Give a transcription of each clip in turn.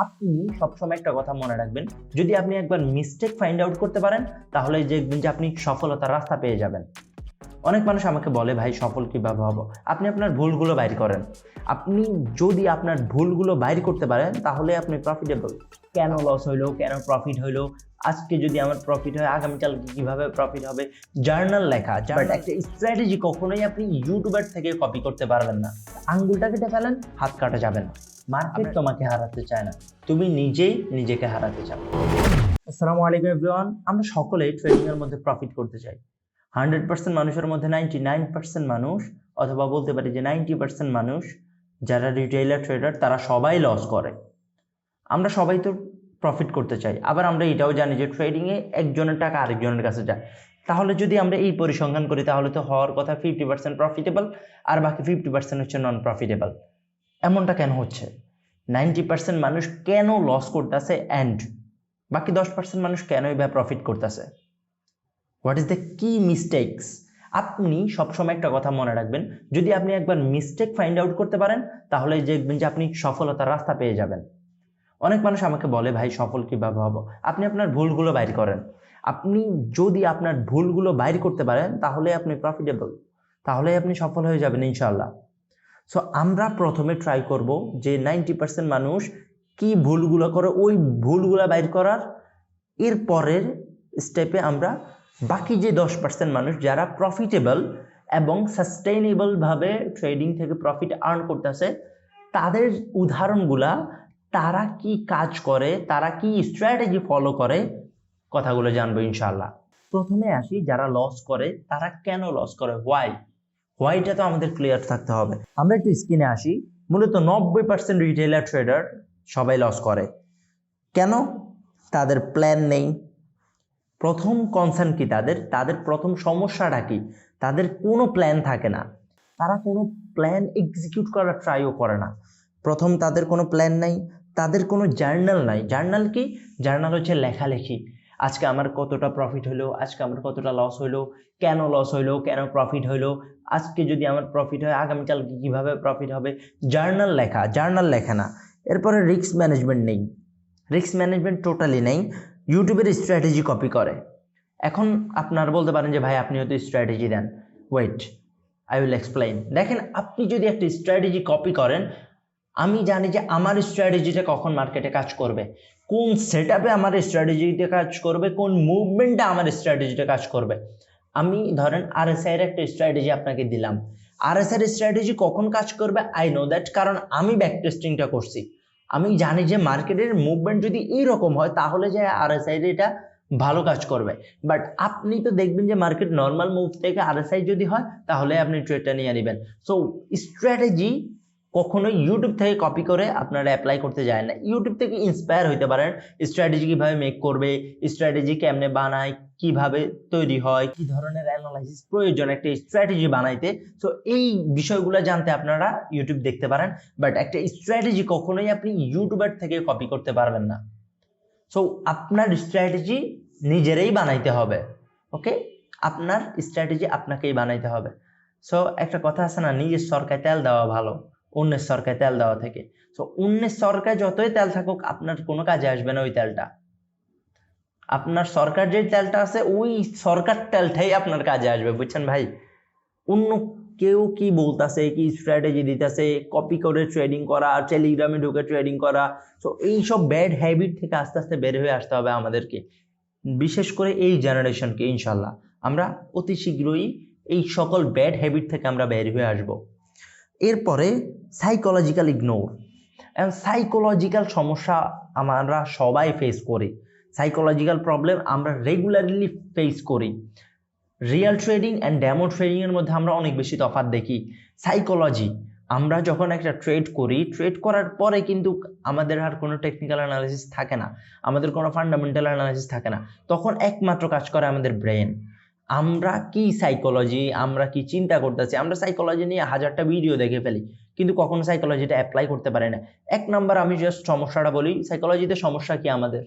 আপনি সবসময় একটা কথা মনে রাখবেন, যদি আপনি একবার মিস্টেক ফাইন্ড আউট করতে পারেন তাহলে দেখবেন যে আপনি সফলতার রাস্তা পেয়ে যাবেন। অনেক মানুষ আমাকে বলে, ভাই সফল কিভাবে হব? আপনি আপনার ভুলগুলো বাইর করেন। আপনি যদি আপনার ভুলগুলো বাইর করতে পারেন তাহলে আপনি প্রফিটেবল। কেন লস হইলো, কেন প্রফিট হইলো, আজকে যদি আমার প্রফিট হয় আগামীকাল কিভাবে প্রফিট হবে, জার্নাল লেখা। বাট একটা স্ট্র্যাটেজি কখনোই আপনি ইউটিউবার থেকে কপি করতে পারবেন না। আঙ্গুলটা কেটে ফেলেন, হাত কাটা যাবে না। মার্কেট তোমাকে হারাতে চায় না, তুমি নিজেই নিজেকে হারাতে চাও। আসসালামু আলাইকুম এভরিওয়ান। আমরা সকলেই ট্রেডিং এর মধ্যে প্রফিট করতে চাই। 100% মানুষের মধ্যে 99% মানুষ, অথবা বলতে পারি যে 90% মানুষ যারা রিটেইলার ট্রেডার, তারা সবাই লস করে। আমরা সবাই তো প্রফিট করতে চাই, আবার আমরা এটাও জানি যে ট্রেডিংয়ে একজনের টাকা আরেকজনের কাছে যায়। তাহলে যদি আমরা এই পরিসংখ্যান করি তাহলে তো হওয়ার কথা 50% প্রফিটেবল আর বাকি 50% হচ্ছে নন প্রফিটেবল। এমনটা কেন হচ্ছে? 90% মানুষ কেন লস করতেছে অ্যান্ড বাকি 10% মানুষ কেনই বা প্রফিট করতেছে? হোয়াট ইজ দ্য কি মিস্টেকস? আপনি সবসময় একটা কথা মনে রাখবেন, যদি আপনি একবার মিস্টেক ফাইন্ড আউট করতে পারেন তাহলে দেখবেন যে আপনি সফলতার রাস্তা পেয়ে যাবেন। অনেক মানুষ আমাকে বলে, ভাই সফল কিভাবে হব? আপনি আপনার ভুলগুলো বাইর করেন। আপনি যদি আপনার ভুলগুলো বাইর করতে পারেন তাহলে আপনি প্রফিটেবল, তাহলে আপনি সফল হয়ে যাবেন ইনশাল্লাহ। সো আমরা প্রথমে ট্রাই করব যে 90% মানুষ কি ভুলগুলো করে ওই ভুলগুলো বাইর করার। এর পরের স্টেপে আমরা বাকি যে 10% মানুষ যারা প্রফিটেবল এবং সাস্টেইনেবলভাবে ট্রেডিং থেকে প্রফিট আর্ন করতেছে, তাদের উদাহরণগুলা, তারা কি কাজ করে, তারা কি স্ট্র্যাটেজি ফলো করে, কথাগুলো জানবো ইনশাল্লাহ। প্রথমে আসি, যারা লস করে তারা কেন লস করে, হোয়াইটা তো আমাদের ক্লিয়ার থাকতে হবে। আমরা একটু স্ক্রিনে আসি। মূলত 90% রিটেইলার ট্রেডার সবাই লস করে। কেন? তাদের প্ল্যান নেই। প্রথম কনসার্ন কি তাদের প্রথম সমস্যাটা কি? তাদের কোনো প্ল্যান থাকে না, তারা কোনো প্ল্যান এক্সিকিউট করার ট্রাইও করে না। প্রথম তাদের কোনো প্ল্যান নাই, তাদের কোনো জার্নাল নাই। জার্নাল কি? জার্নাল হচ্ছে লেখালেখি। আজকে আমার কতটা প্রফিট হলো, আজকে আমার কতটা লস হইলো, কেন লস হইলো, কেন প্রফিট হইলো, আজকে যদি আমার প্রফিট হয় আগামীকাল কিভাবে প্রফিট হবে, জার্নাল লেখা না। এরপরে রিস্ক ম্যানেজমেন্ট নেই, রিস্ক ম্যানেজমেন্ট টোটালি নেই। ইউটিউবের স্ট্র্যাটেজি কপি করে। এখন আপনারা বলতে পারেন যে ভাই আপনি হয়তো স্ট্র্যাটেজি দেন। Wait, I will explain. দেখেন, আপনি যদি একটা স্ট্র্যাটেজি কপি করেন, আমি জানি যে আমার স্ট্র্যাটেজিটা কখন মার্কেটে কাজ করবে, কোন সেটআপে আমার স্ট্র্যাটেজিটা কাজ করবে, কোন মুভমেন্টে আমার স্ট্র্যাটেজিটা কাজ করবে। আমি ধরেন আরএসআই এর একটা স্ট্র্যাটেজি আপনাকে দিলাম, আরএসআই এর স্ট্র্যাটেজি কখন কাজ করবে আই নো দ্যাট, কারণ আমি ব্যাক টেস্টিংটা করছি। আমি জানি যে মার্কেটের মুভমেন্ট যদি এইরকম হয় তাহলে যে আরএসআই এটা ভালো কাজ করবে। বাট আপনি তো দেখবেন যে মার্কেট নর্মাল মুভ থেকে আরএসআই যদি হয় তাহলে আপনি ট্রেডটা নিয়ে নেবেন। সো স্ট্র্যাটেজি কখনোই ইউটিউব থেকে কপি করে আপনারা অ্যাপ্লাই করতে যায় না। ইউটিউব থেকে ইন্সপায়ার হইতে পারেন, স্ট্র্যাটেজি কিভাবে মেক করবে, স্ট্র্যাটেজি কেমনে বানায়, কিভাবে তৈরি হয়, কি ধরনের অ্যানালাইসিস প্রয়োজন একটা স্ট্র্যাটেজি বানাইতে। সো এই বিষয়গুলো জানতে আপনারা ইউটিউব দেখতে পারেন। বাট একটা স্ট্র্যাটেজি কখনোই আপনি ইউটিউবার থেকে কপি করতে পারবেন না। সো আপনার স্ট্র্যাটেজি নিজেরাই বানাইতে হবে। ওকে, আপনার স্ট্র্যাটেজি আপনাকেই বানাইতে হবে। সো একটা কথা আছে না, নিজের সরকায় তেল দেওয়া ভালো অন্যের সরকায় তেল দেওয়া থেকে। সো অন্যের সরকায় যতই তেল থাকুক আপনার কোনো কাজে আসবে না ওই তেলটা। আপনার সরকার যে তেলটা আছে ওই সরকার তেলটাই আপনার কাজে আসবে, বুঝছেন ভাই? অন্য কেউ কি বলতেছে, কি স্ট্র্যাটেজি দিতেছে, কপি করে ট্রেডিং করা, টেলিগ্রামে ঢুকে ট্রেডিং করা, সো এইসব ব্যাড হ্যাবিট থেকে আস্তে আস্তে বের হয়ে আসতে হবে আমাদেরকে, বিশেষ করে এই জেনারেশনকে। ইনশাল্লাহ আমরা অতি শীঘ্রই এই সকল ব্যাড হ্যাবিট থেকে আমরা বের হয়ে আসব। এরপরে সাইকোলজিক্যাল ইগনোর। এবং সাইকোলজিক্যাল সমস্যা আমরা সবাই ফেস করি, সাইকোলজিক্যাল প্রবলেম আমরা রেগুলারলি ফেস করি। রিয়েল ট্রেডিং অ্যান্ড ডেমো ট্রেডিংয়ের মধ্যে আমরা অনেক বেশি তফাৎ দেখি। সাইকোলজি, আমরা যখন একটা ট্রেড করি, ট্রেড করার পরে কিন্তু আমাদের আর কোনো টেকনিক্যাল অ্যানালাইসিস থাকে না, আমাদের কোনো ফান্ডামেন্টাল অ্যানালাইসিস থাকে না, তখন একমাত্র কাজ করে আমাদের ব্রেন। আমরা কি সাইকোলজি, আমরা কি চিন্তা করতেছি, আমরা সাইকোলজি নিয়ে হাজারটা ভিডিও দেখে ফেলি কিন্তু কখনো সাইকোলজিটা অ্যাপ্লাই করতে পারি না। এক নাম্বার, আমি জাস্ট সমস্যাটা বলি, সাইকোলজিতে সমস্যা কি আমাদের?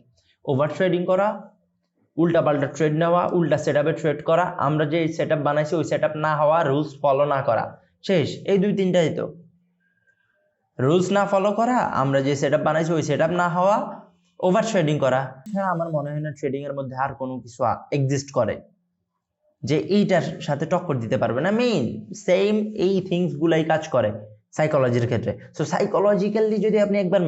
ওভার ট্রেডিং করা, উল্টা পাল্টা ট্রেড নেওয়া, উল্টা সেটআপে ট্রেড করা, আমরা যে সেটআপ বানাইছি ওই সেটআপ না হওয়া, রুলস ফলো না করা, শেষ। এই দুই তিনটাই তো। রুলস না ফলো করা, আমরা যে সেট আপ বানাইছি ওই সেট আপ না হওয়া, ওভার ট্রেডিং করা। হ্যাঁ, আমার মনে হয় না ট্রেডিং এর মধ্যে আর কোনো কিছু এক্সিস্ট করে যে এইটার সাথে টক্কর দিতে পারবে না। মেইন সেম এই থিংস গুলাই কাজ করে সাইকোলজির ক্ষেত্রে। সো সাইকোলজিক্যালি যদি আপনি একবার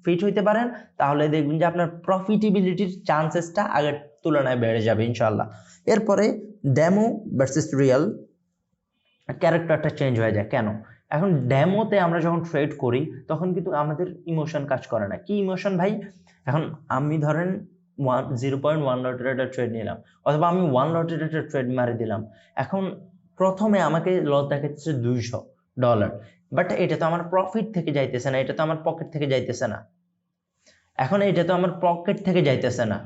ফিট হইতে পারেন তাহলে দেখবেন যে আপনার প্রফিটেবিলিটির চান্সেসটা আগের তুলনায় বেড়ে যাবে ইনশাল্লাহ। এরপরে ডেমো ভার্সেস রিয়েল ক্যারেক্টারটা চেঞ্জ হয়ে যায়। কেন? এখন ডেমোতে আমরা যখন ট্রেড করি তখন কিন্তু আমাদের ইমোশন কাজ করে না। কি ইমোশন ভাই? এখন আমি ধরেন 0.1 লটের একটা ট্রেড নিলাম, অথবা আমি 1 লটের একটা ট্রেড মারি দিলাম। এখন প্রথমে আমাকে লস দেখাচ্ছে $200, বাট এটা তো আমার প্রফিট থেকে যাইতেছে না, এটা তো আমার পকেট থেকে যাইতেছে না। এখন এটা তো আমার পকেট থেকে যাইতেছে না,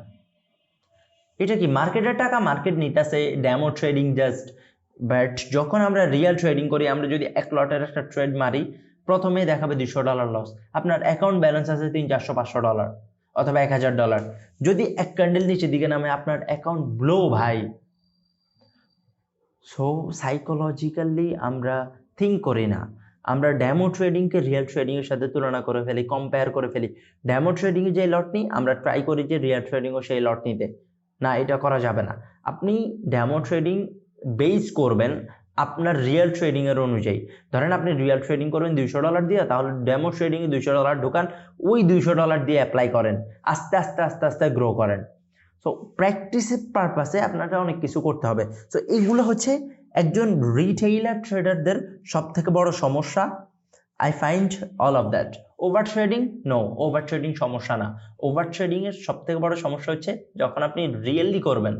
এটা কি মার্কেটের টাকা? মার্কেট নিতেছে ডেমো ট্রেডিং জাস্ট। বাট যখন আমরা রিয়েল ট্রেডিং করি, আমরা যদি 1 লটের একটা ট্রেড মারি, প্রথমে দেখাবে $200 লস, আপনার অ্যাকাউন্ট ব্যালেন্স আছে $300-500 অথবা $1000। যদি এক ক্যান্ডেল নিচে দিকে নামে আপনার অ্যাকাউন্ট ব্লো ভাই। সো সাইকোলজিক্যালি আমরা থিঙ্ক করি না, আমরা ডেমো ট্রেডিংকে রিয়েল ট্রেডিংয়ের সাথে তুলনা করে ফেলি, কম্পেয়ার করে ফেলি। ডেমো ট্রেডিংয়ে যে লট নিই আমরা ট্রাই করি যে রিয়েল ট্রেডিংও সেই লট নিতে। না, এটা করা যাবে না। আপনি ডেমো ট্রেডিং বেস করবেন আপনার রিয়েল ট্রেডিংয়ের অনুযায়ী। ধরেন আপনি রিয়েল ট্রেডিং করবেন $200 দিয়ে, তাহলে ডেমো ট্রেডিংয়ে $200 ঢোকান, ওই $200 দিয়ে অ্যাপ্লাই করেন, আস্তে আস্তে আস্তে আস্তে গ্রো করেন। সো প্র্যাকটিসের পারপাসে আপনাকে অনেক কিছু করতে হবে। সো এইগুলো হচ্ছে একজন রিটেইলার ট্রেডারদের সব থেকে বড় সমস্যা। I find all of that. Over trading, no, over trading সমস্যা না। ওভার ট্রেডিং এর সব থেকে বড় সমস্যা হচ্ছে যখন আপনি রিয়েলি করবেন,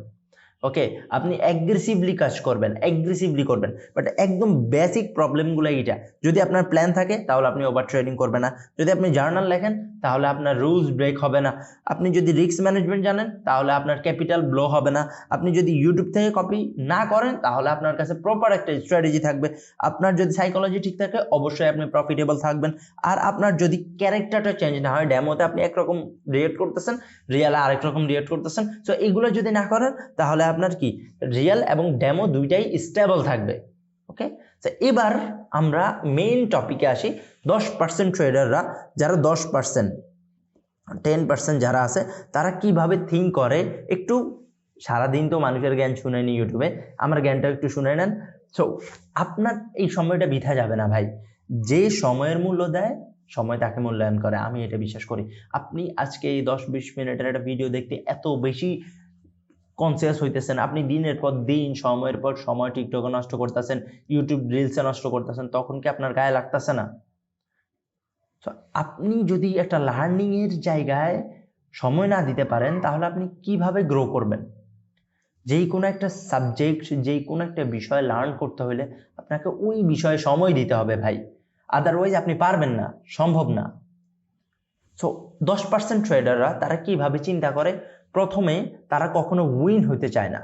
ওকে, আপনি অ্যাগ্রেসিভলি কাজ করবেন, অ্যাগ্রেসিভলি করবেন, বাট একদম বেসিক প্রবলেমগুলো এইটা। যদি আপনার প্ল্যান থাকে তাহলে আপনি ওভার ট্রেডিং করবেন না। যদি আপনি জার্নাল লেখেন তাহলে আপনার রুলস ব্রেক হবে না। আপনি যদি রিস্ক ম্যানেজমেন্ট জানেন তাহলে আপনার ক্যাপিটাল ব্লো হবে না। আপনি যদি ইউটিউব থেকে কপি না করেন তাহলে আপনার কাছে প্রপার একটা স্ট্র্যাটেজি থাকবে। আপনার যদি সাইকোলজি ঠিক থাকে অবশ্যই আপনি প্রফিটেবল থাকবেন। আর আপনার যদি ক্যারেক্টারটা চেঞ্জ না হয়, ডেমোতে আপনি একরকম রিয়েক্ট করতেছেন, রিয়েলে আরেক রকম রিয়েক্ট করতেছেন, সো এগুলো যদি না করেন তাহলে আপনার কি রিয়েল এবং ডেমো দুইটাই স্টেবল থাকবে। ওকে, তো এবার আমরা মেইন টপিকে আসি। 10% ট্রেডাররা, যারা 10%, 10% যারা আছে তারা কিভাবে থিঙ্ক করে। একটু সারাদিন তো মানুষের জ্ঞান শুনেনি ইউটিউবে, আমার জ্ঞানটা একটু শুনে নেন। সো আপনার এই সময়টা বৃথা যাবে না ভাই। যে সময়ের মূল্য দেয় সময় তাকে মূল্যায়ন করে, আমি এটা বিশ্বাস করি। আপনি আজকে এই 10-20 মিনিটের একটা ভিডিও দেখতে এত বেশি কনসিয়াস হইতেছেন, আপনি দিনের পর দিন সময়ের পর সময় টিকটকে নষ্ট করতেছেন, ইউটিউব রিলসে নষ্ট করতেছেন, তখন কি আপনার গায়ে লাগতেছে না? আপনি যদি একটা লার্নিং এর জায়গায় সময় না দিতে পারেন তাহলে আপনি কিভাবে গ্রো করবেন? যেই কোনো একটা সাবজেক্ট, যেই কোনো একটা বিষয় লার্ন করতে হলে আপনাকে ওই বিষয়ে সময় দিতে হবে ভাই, আদারওয়াইজ আপনি পারবেন না, সম্ভব না। সো 10% ট্রেডাররা তারা কিভাবে চিন্তা করে? প্রথমে তারা কখনো উইন হতে চায় না।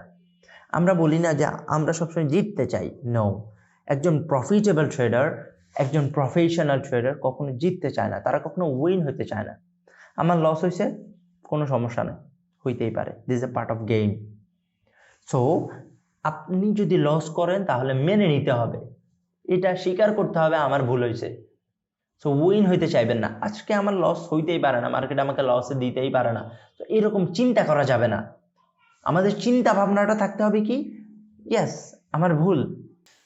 আমরা বলি না যে আমরা সবসময় জিততে চাই, নো। একজন প্রফিটেবল ট্রেডার, একজন প্রফেশনাল ট্রেডার কখনো জিততে চায় না, তারা কখনো উইন হতে চায় না। আমার লস হয়েছে, কোনো সমস্যা নেই, হইতেই পারে, this is a part of game. So আপনি যদি লস করেন তাহলে মেনে নিতে হবে, এটা স্বীকার করতে হবে আমার ভুল হয়েছে। সো উইন হইতে চাইবেন না, আজকে আমার লস হইতেই পারে না, মার্কেট আমাকে লস দিতেই পারে না, তো এরকম চিন্তা করা যাবে না। আমাদের চিন্তা ভাবনাটা থাকতে হবে কি, ইয়েস আমার ভুল।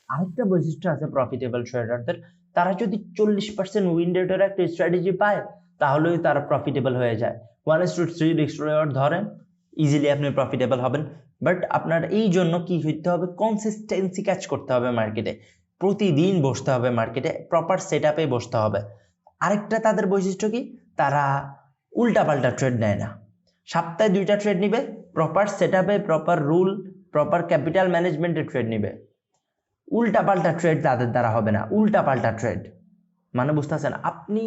আরেকটা বৈশিষ্ট্য আছে প্রফিটেবল ট্রেডারদের, তারা যদি 40% উইন রেটের একটা স্ট্র্যাটেজি পায় তাহলেই তারা প্রফিটেবল হয়ে যায়। 1:3 রিস্ক রিওয়ার্ড ধরেন, ইজিলি আপনি প্রফিটেবল হবেন। বাট আপনার এই জন্য কি হইতে হবে? কনসিস্টেন্সি কাজ করতে হবে মার্কেটে, প্রতিদিন বসতে হবে মার্কেটে, প্রপার সেট আপে বসতে হবে। আরেকটা তাদের বৈশিষ্ট্য কি, তারা উল্টাপাল্টা ট্রেড নেয় না। সপ্তাহে 2টা ট্রেড নিবে, প্রপার সেট আপে, প্রপার রুল, প্রপার ক্যাপিটাল ম্যানেজমেন্টে ট্রেড নিবে। উল্টাপাল্টা ট্রেড তাদের দ্বারা হবে না। উল্টাপাল্টা ট্রেড মানে বুঝতেছেন? আপনি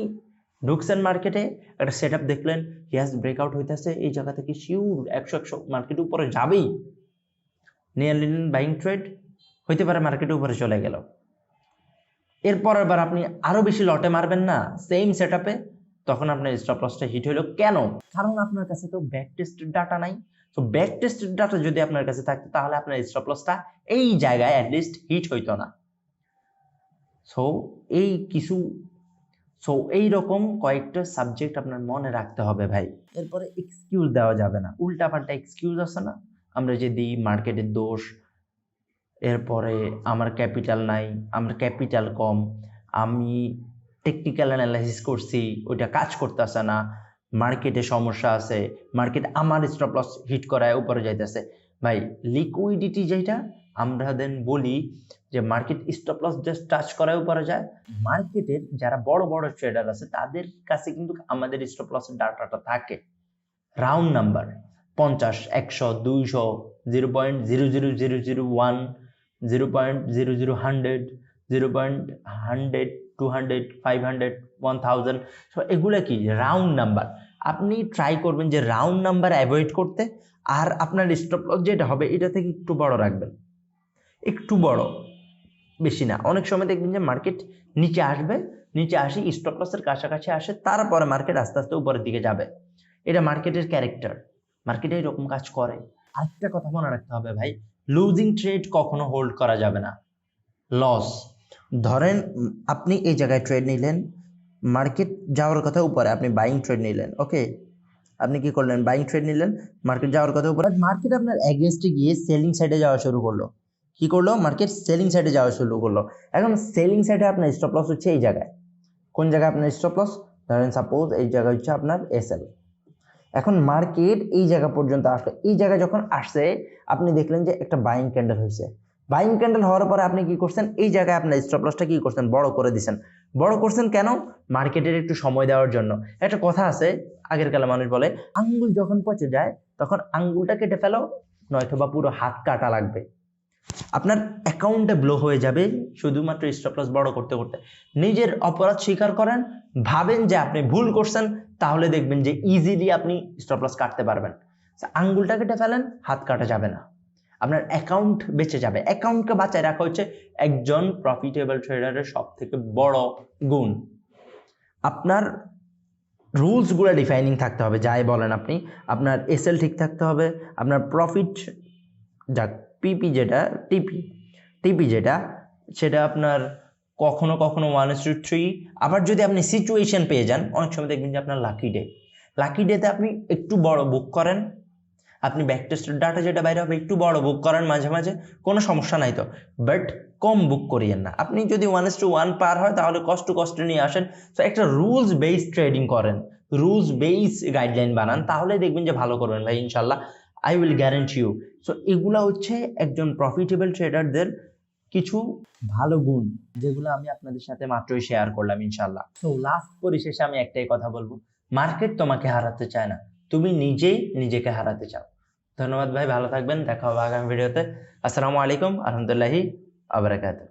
ঢুকছেন মার্কেটে, একটা সেট আপ দেখলেন, ইয়াস ব্রেকআউট হইতেছে, এই জায়গা থেকে শিওর 100 মার্কেট উপরে যাবেই, নিয়ে নিলেন বাইং ট্রেড, হইতে পারে মার্কেটে উপরে চলে গেল। এরপর আবার আপনি আরো বেশি লটে মারবেন না সেম সেট আপে, তখন আপনার স্টপ লসটা হিট হইলো। কেন? কারণ আপনার কাছে তো ব্যাক টেস্টেড ডাটা নাই। তো ব্যাক টেস্টেড ডাটা যদি আপনার কাছে থাকতো তাহলে আপনার স্টপ লসটা এই জায়গায় অ্যাটলিস্ট হিট হইতো না। সো এই কিছু সো এইরকম কয়েকটা সাবজেক্ট আপনার মনে রাখতে হবে ভাই। এরপরে এক্সকিউজ দেওয়া যাবে না, উল্টাপাল্টা এক্সকিউজ আছে না আমরা যে দিই, মার্কেটের দোষ, এরপরে আমার ক্যাপিটাল নাই, আমার ক্যাপিটাল কম, আমি টেকনিক্যাল অ্যানালাইসিস করছি ওইটা কাজ করতেছে না, মার্কেটে সমস্যা আছে, মার্কেট আমার স্টপ লস হিট করায় উপরে যাইতেছে। ভাই লিকুইডিটি যেটা আমরা দেন বলি যে market stop loss just touch করায় উপরে যায়, মার্কেটের যারা বড় বড় ট্রেডার আছে তাদের কাছে কিন্তু আমাদের স্টপ লসের ডাটাটা থাকে রাউন্ড নাম্বার 50, 100, 200, 0.00001, 0.00, 0.100, 200, 500, 1000। সো এগুলা কি রাউন্ড নাম্বার। আপনি ট্রাই করবেন যে রাউন্ড নাম্বার অ্যাভয়েড করতে, আর আপনার স্টপ লস যেটা হবে এটা থেকে একটু বড় রাখবেন, একটু বড়, বেশি না। অনেক সময় দেখবেন যে মার্কেট নিচে আসবে, নিচে আসি স্টপ লসের কাছাকাছি আসে, তারপরে মার্কেট আস্তে আস্তে উপরের দিকে যাবে। এটা মার্কেটের ক্যারেক্টার, মার্কেটে এরকম কাজ করে। আরেকটা কথা মনে রাখতে হবে ভাই, লুজিং ট্রেড কখনো হোল্ড করা যাবে না। লস, ধরেন আপনি এই জায়গায় ট্রেড নিলেন, মার্কেট যাওয়ার কথা উপরে, আপনি বাইং ট্রেড নিলেন, ওকে, আপনি কি করলেন, বাইং ট্রেড নিলেন, মার্কেট যাওয়ার কথা উপরে, মার্কেট আপনার এগেনস্টে গিয়ে সেলিং সাইডে যাওয়া শুরু করলো। কি করলো, মার্কেট সেলিং সাইডে যাওয়া শুরু করলো। এখন সেলিং সাইডে আপনার স্টপ লস হচ্ছে এই জায়গায়। কোন জায়গায় আপনার স্টপ লস, ধরেন সাপোজ এই জায়গা হচ্ছে আপনার এসএল। এখন মার্কেট এই জায়গা পর্যন্ত আসলো, এই জায়গায় যখন আসছে আপনি দেখলেন যে একটা বাইং ক্যান্ডেল হয়েছে, বাইং ক্যান্ডেল হওয়ার পরে আপনি কি করছেন, এই জায়গায় আপনার স্টপ লসটা কি করছেন, বড় করে দিচ্ছেন। বড় করছেন কেন, মার্কেটের একটু সময় দেওয়ার জন্য। একটা কথা আছে, আগের কালে মানুষ বলে আঙ্গুল যখন পচে যায় তখন আঙ্গুলটা কেটে ফেলো, নয়তো বা পুরো হাত কাটা লাগবে। আপনার অ্যাকাউন্টে ব্লো হয়ে যাবে শুধুমাত্র স্টপ লস বড় করতে করতে। নিজের অপরাধ স্বীকার করেন, ভাবেন যে আপনি ভুল করছেন, তাহলে দেখবেন যে ইজিলি আপনি স্টপ লস কাটতে পারবেন। আঙ্গুলটা কেটে ফেলেন, হাত কাটা যাবে না, আপনার অ্যাকাউন্ট বেঁচে যাবে। অ্যাকাউন্টকে বাঁচায় রাখা হচ্ছে একজন প্রফিটেবল ট্রেডারের সব থেকে বড় গুণ। আপনার রুলসগুলো ডিফাইনিং থাকতে হবে, যাই বলেন আপনি, আপনার এসএল ঠিক থাকতে হবে, আপনার প্রফিট যাক পিপি যেটা টিপি যেটা, সেটা আপনার কখনো কখনো 1:3। আবার যদি আপনি সিচুয়েশন পেয়ে যান, অনেক সময় দেখবেন যে আপনার লাকি ডেতে আপনি একটু বড় বুক করেন, আপনি ব্যাক টেস্টের ডাটা যেটা বাইরে হবে একটু বড় বুক করেন মাঝে মাঝে, কোনো সমস্যা নাই তো, বাট কম বুক করিয়েন না। আপনি যদি 1:1 পার হয় তাহলে কষ্ট নিয়ে আসেন। তো একটা রুলস বেস ট্রেডিং করেন, রুলস বেস গাইডলাইন বানান, তাহলে দেখবেন যে ভালো করবেন ভাই ইনশাল্লাহ, I will guarantee you. So এগুলা হচ্ছে একজন প্রফিটেবল ট্রেডারদের কিছু ভালো গুণ, যেগুলো আমি আপনাদের সাথে মাত্রই শেয়ার করলাম ইনশাল্লাহ। তো লাস্ট পরিশেষে আমি একটাই কথা বলবো, মার্কেট তোমাকে হারাতে চায় না, তুমি নিজেই নিজেকে হারাতে চাও। ধন্যবাদ ভাই, ভালো থাকবেন, দেখা হবে আগামী ভিডিওতে। আসসালামু আলাইকুম আলহামদুলিল্লাহি আবরাকাতুহু।